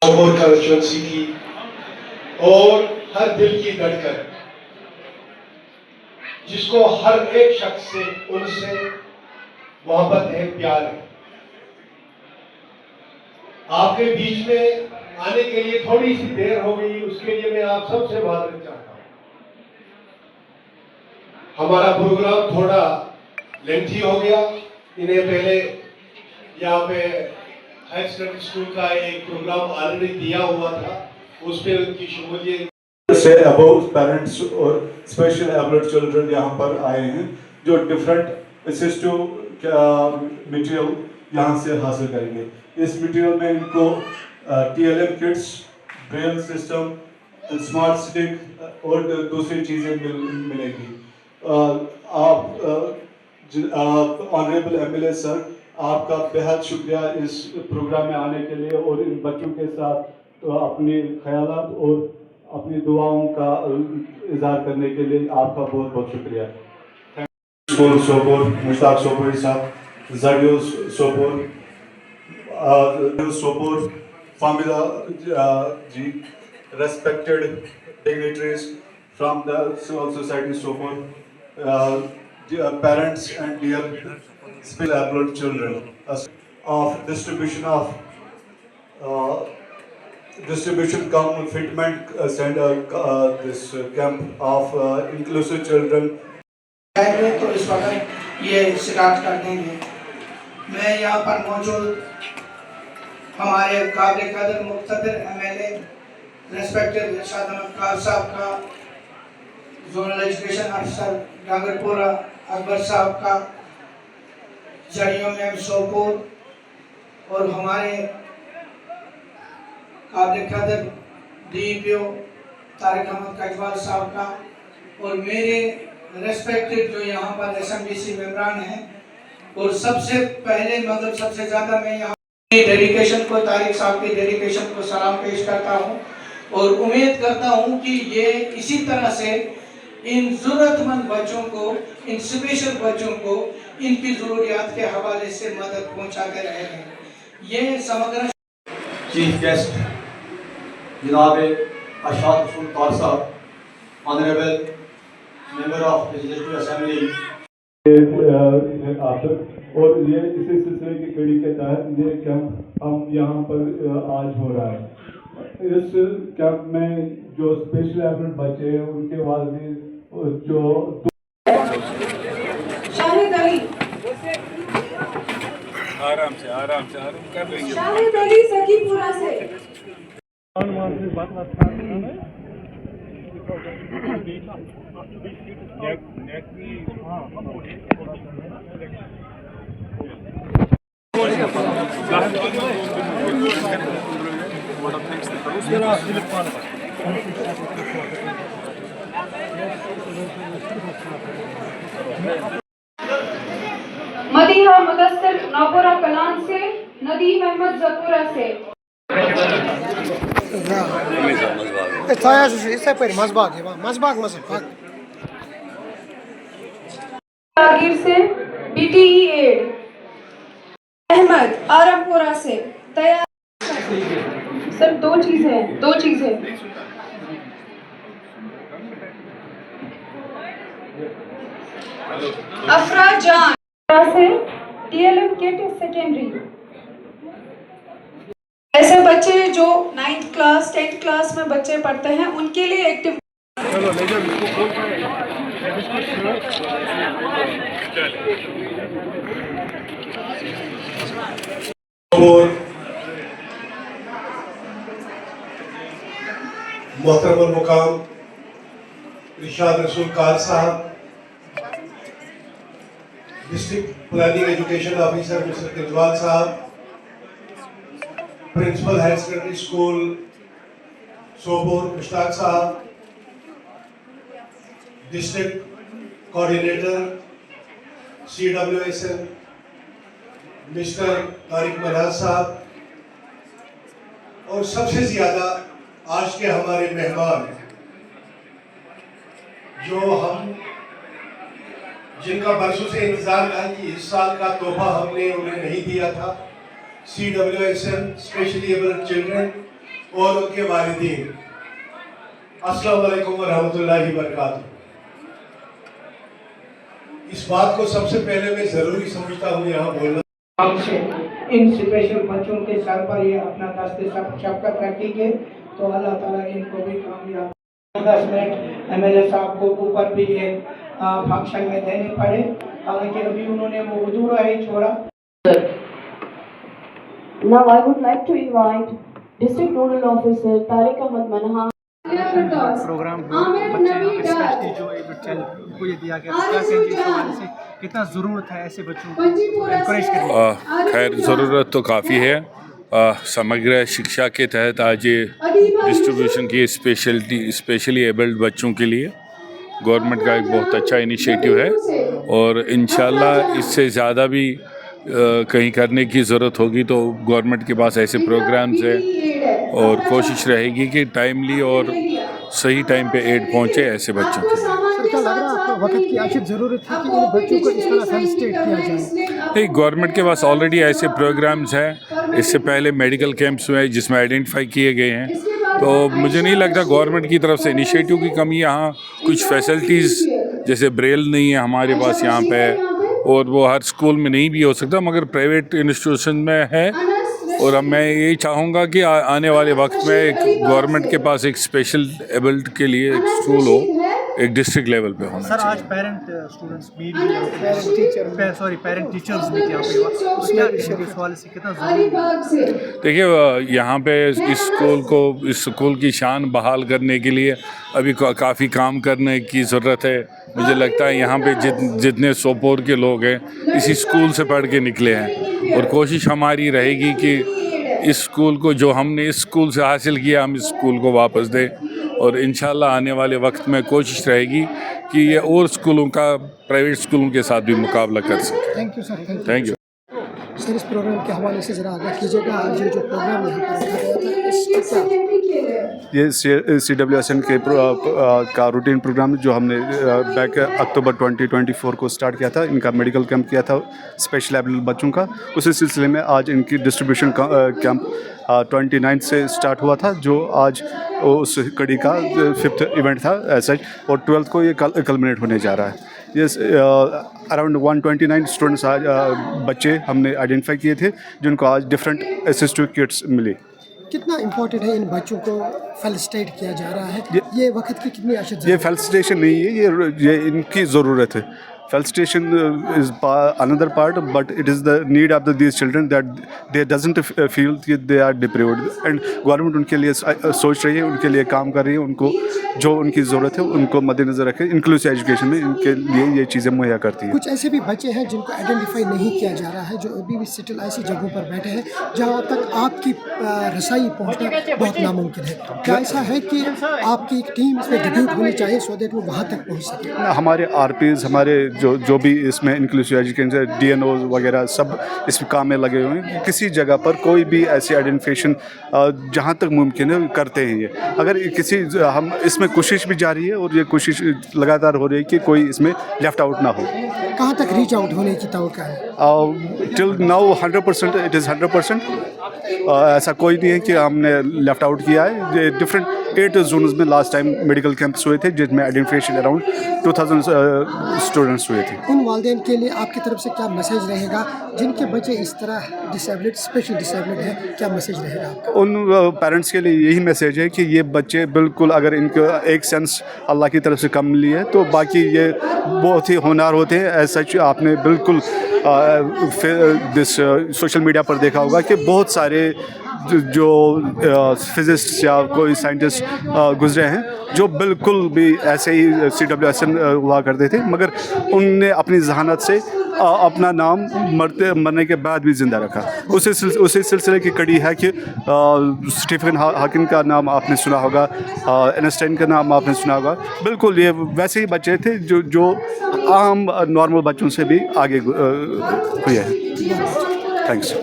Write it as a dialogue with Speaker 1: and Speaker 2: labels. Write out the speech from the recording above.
Speaker 1: اور کنسٹیچوئنسی کی اور ہر دل کی دھڑکن جس کو ہر ایک شخص سے ان سے محبت ہے، پیار ہے. آپ کے بیچ میں آنے کے لیے تھوڑی سی دیر ہو گئی، اس کے لیے میں آپ سب سے معذرت چاہتا ہوں. ہمارا پروگرام تھوڑا لینتھی ہو گیا. انہیں پہلے یہاں پہ ہائر سیکنڈری اسکول کا ایک پروگرام آلریڈی دیا ہوا تھا، اس پہ ان کی شمولیت
Speaker 2: سے اباؤٹ پیرنٹس اور اسپیشل ایبلڈ چلڈرن یہاں پر آئے ہیں جو ڈفرینٹ اسسٹو مٹیریل یہاں سے حاصل کریں گے. اس مٹیریل میں ان کو T L M kits, Braille system, smart stick اور دوسری چیزیں ملے گی. آپ honourable M L A sir, آپ کا بہت شکریہ اس پروگرام میں آنے کے لیے اور ان بچوں کے ساتھ اپنے خیالات اور اپنی دعاؤں کا اظہار کرنے کے لیے آپ کا بہت بہت شکریہ. اسکول سوپور، مشتاق سوپوری صاحب، زڈیو سوپور، سوپور، فاملہ ji, respected dignitaries from the civil society Sopore, parents and dear special abled children, of distribution cum fitment center, this camp of inclusive children.
Speaker 3: تو اس وقت یہ اسٹارٹ کر دیں گے. میں یہاں پر موجود ہمارے قابل قدر مقتدر ایم ایل اے ریسپیکٹڈ ارشاد احمد خان صاحب کا، زونل ایجوکیشن افسر ڈانگرپورہ اکبر صاحب کا، جڑیوں میں سوپور، اور ہمارے قابل قدر ڈی پی او طارق احمد کجوال صاحب کا، اور میرے ریسپیکٹڈ جو یہاں پر ایس ایم ڈی سی ممبران ہیں. اور سب سے پہلے مطلب سب سے زیادہ میں یہاں کی ڈیڈیکیشن کو، طارق صاحب کی ڈیڈیکیشن کو سلام پیش کرتا ہوں، اور امید کرتا ہوں کہ یہ اسی طرح سے ان ضرورت مند بچوں کو، ان اسپیشل بچوں کو ان کی ضروریات کے حوالے سے مدد پہنچاتے رہے ہیں. یہ سمگر
Speaker 4: چیف گیسٹ جناب ارشاد رسول کار صاحب، honourable member of legislative assembly,
Speaker 2: اور یہ اسی سلسلے کی کڑی کے تحت یہ کیمپ ہم یہاں پر آج ہو رہا ہے. اس کیمپ میں جو اسپیشل ایبلڈ بچے ہیں ان کے والدین جو
Speaker 5: شاہد علی،
Speaker 6: آرام سے کر لیں گے.
Speaker 5: شاہد علی سکی پورا سے. مدیحہ مدثر نوپورہ کلان سے، ندیم احمد زپورہ سے. راگیر سے، بی ٹی ای ایڈ. احمد آرم پورہ سے تیار. سر دو چیزیں. افراد جان سے T L M kit secondary. ایسے بچے جو 9th کلاس 10th کلاس میں بچے پڑھتے ہیں ان کے لیے ایکٹیو.
Speaker 1: محترم المقام ارشاد رسول کار صاحب، district planning education officer mister Kajwal صاحب، principal higher secondary school Sopore Mushtaq صاحب، district coordinator C W S N mister Tariq Minhaj صاحب، اور سب سے زیادہ آج کے ہمارے مہمان جو ہم جن کا برسوں سے انتظار تھا کہ اس سال کا تحفہ ہم نے انہیں نہیں دیا تھا، C W S N specially abled children और उनके वालिदीन। अस्सलाम वालेकुम व रहमतुल्लाहि व बरकातहू। इस बात को सबसे पहले मैं ज़रूरी समझता हूँ यहाँ बोलना,
Speaker 3: हमसे इन स्पेशल बच्चों के सर पर ये अपना दस्ते शफकत रखेंगे तो अल्लाह ताला इनको भी कामयाब। 10 मिनट एमएलए साहब को ऊपर भी एक फंक्शन में देने पड़े, हालांकि अभी उन्होंने वो अधूरा ही छोड़ा।
Speaker 7: Now I would like to invite District Rural Officer Tariq Ahmad Manha.
Speaker 8: Programme बच्चे स्पेशली जो एबल चाइल्ड को ये दिया गया, क्या कहेंगे इस हवाले से, कितना ज़रूरत है ऐसे बच्चों को एनकरेज करने?
Speaker 6: खैर ज़रूरत तो काफ़ी है। समग्र शिक्षा के तहत आज ये डिस्ट्रीब्यूशन की स्पेशली एबल्ड बच्चों के लिए गवर्नमेंट का एक बहुत अच्छा इनिशिएटिव है और इंशाल्लाह इससे ज़्यादा भी कहीं करने की ज़रूरत होगी तो गवर्नमेंट के पास ऐसे प्रोग्राम्स हैं और कोशिश रहेगी कि टाइमली और सही टाइम पे एड पहुंचे ऐसे बच्चों के।
Speaker 8: सर, क्या लग रहा है आपको वक्त की आखिर ज़रूरत है कि इन बच्चों को इस तरह फेलिसिटेट किया जाए?
Speaker 6: नहीं, गवर्नमेंट के पास ऑलरेडी ऐसे प्रोग्राम्स हैं। इससे पहले मेडिकल कैंप्स हुए जिसमें आइडेंटिफाई किए गए हैं, तो मुझे नहीं लगता गवर्नमेंट की तरफ से इनिशिएटिव की कमी। यहाँ कुछ फैसिलिटीज़ जैसे ब्रेल नहीं है हमारे पास यहाँ पे, और वो हर स्कूल में नहीं भी हो सकता, मगर प्राइवेट इंस्टीट्यूशन में है। और अब मैं यही चाहूँगा कि आने वाले वक्त में एक गवर्नमेंट के पास एक स्पेशल एबल्ड के लिए एक स्कूल हो, एक डिस्ट्रिक्ट लेवल पे होना
Speaker 8: सर,
Speaker 6: चाहिए।
Speaker 8: आज parent students meet parent teachers meet यहाँ पे हुआ, क्या इस हवाले से कितना ज़रूरी है?
Speaker 6: देखिए, यहाँ पे इस स्कूल की शान बहाल करने के लिए अभी काफ़ी काम करने की ज़रूरत है। मुझे लगता है यहाँ पे जितने सोपोर के लोग हैं इसी स्कूल से पढ़ के निकले हैं और कोशिश हमारी रहेगी कि इस स्कूल को जो हमने इस स्कूल से हासिल किया हम इस स्कूल को वापस दें और इंशाल्लाह आने वाले वक्त में कोशिश रहेगी कि ये और स्कूलों का प्राइवेट स्कूलों के साथ भी मुकाबला कर सके।
Speaker 8: Thank you sir.
Speaker 6: Thank you.
Speaker 8: Sir, इस प्रोग्राम के हवाले से ज़रा आगाह कीजिएगा। आज ये जो प्रोग्राम यहाँ पर रखा गया था इसका क्या?
Speaker 2: ये CWSN के का रूटीन प्रोग्राम जो हमने बैक अक्टूबर 2024 को स्टार्ट किया था। इनका मेडिकल कैंप किया था स्पेशल एबल्ड बच्चों का। उसी सिलसिले में आज इनकी डिस्ट्रीब्यूशन कैंप 29 से स्टार्ट हुआ था, जो आज उस कड़ी का 5th इवेंट था ऐसा, और 12th को ये कल्मिनेट होने जा रहा है। ये अराउंड 129 स्टूडेंट्स आज बच्चे हमने आइडेंटिफाई किए थे जिनको आज डिफरेंट असिस्टिव किट्स मिली।
Speaker 8: कितना इम्पोर्टेंट है इन बच्चों को फेलिसिटेट किया जा रहा है? ये वक्त की कितनी अशद?
Speaker 2: ये फेलिसिटेशन नहीं है, ये इनकी ज़रूरत है। Felicitation is another part, but it is the need of these children that they doesn't feel that they are deprived, and government उनके लिए सोच रही है, उनके लिए काम कर रही है, उनको जो उनकी ज़रूरत है उनको मद्देनज़र रखें। इंक्लूसिव एजुकेशन में इनके लिए ये चीज़ें मुहैया करती है।
Speaker 8: कुछ ऐसे भी बच्चे हैं जिनको आइडेंटिफाई नहीं किया जा रहा है, जो अभी भी सेटल ऐसी जगहों पर बैठे हैं जहाँ तक आपकी रसाई पहुँचना बहुत नामुमकिन है। क्या ऐसा है कि आपकी एक टीम इसमें डिब्यूट होनी चाहिए सो दैट वो वहाँ तक पहुँच सके?
Speaker 2: हमारे RPs, हमारे जो भी इसमें इंक्लूसिव एजुकेशन DNOs वगैरह सब इस काम में लगे हुए हैं। किसी जगह पर कोई भी ऐसी आइडेंटिफिकेशन जहाँ तक मुमकिन है करते हैं। ये अगर किसी हम इसमें कोशिश भी जारी है और ये कोशिश लगातार हो रही है कि कोई इसमें लेफ्ट आउट ना हो।
Speaker 8: कहाँ तक रीच आउट होने की तवक्का है?
Speaker 2: Till now 100% it is 100%। ऐसा कोई नहीं है कि हमने लेफ़्ट आउट किया है। डिफरेंट 8 जोन्स में लास्ट टाइम मेडिकल कैंप्स हुए थे जिसमें आइडेंटिफिकेशन अराउंड 2000 स्टूडेंट्स हुए थे।
Speaker 8: उन वालिदैन के लिए आपकी तरफ से क्या मैसेज रहेगा जिनके बच्चे इस तरह डिसेबल्ड स्पेशल डिसेबल्ड हैं, क्या मैसेज रहेगा आपका?
Speaker 2: उन पेरेंट्स के लिए यही मैसेज है कि ये बच्चे बिल्कुल अगर इनको एक सेंस अल्लाह की तरफ से कम मिली है तो बाकी ये बहुत ही होनहार होते हैं। एज सच आपने बिल्कुल सोशल मीडिया पर देखा होगा कि बहुत सारे जो फिजिस्ट या कोई साइंटिस्ट गुजरे हैं जो बिल्कुल भी ऐसे ही CWSN हुआ करते थे, मगर उनने अपनी जहानत से अपना नाम मरने के बाद भी ज़िंदा रखा। उसी सिलसिले की कड़ी है कि स्टीफन हॉकिंग का नाम आपने सुना होगा, आइंस्टाइन का नाम आपने सुना होगा। बिल्कुल ये वैसे ही बच्चे थे जो आम नॉर्मल बच्चों से भी आगे हुए हैं। थैंक्स।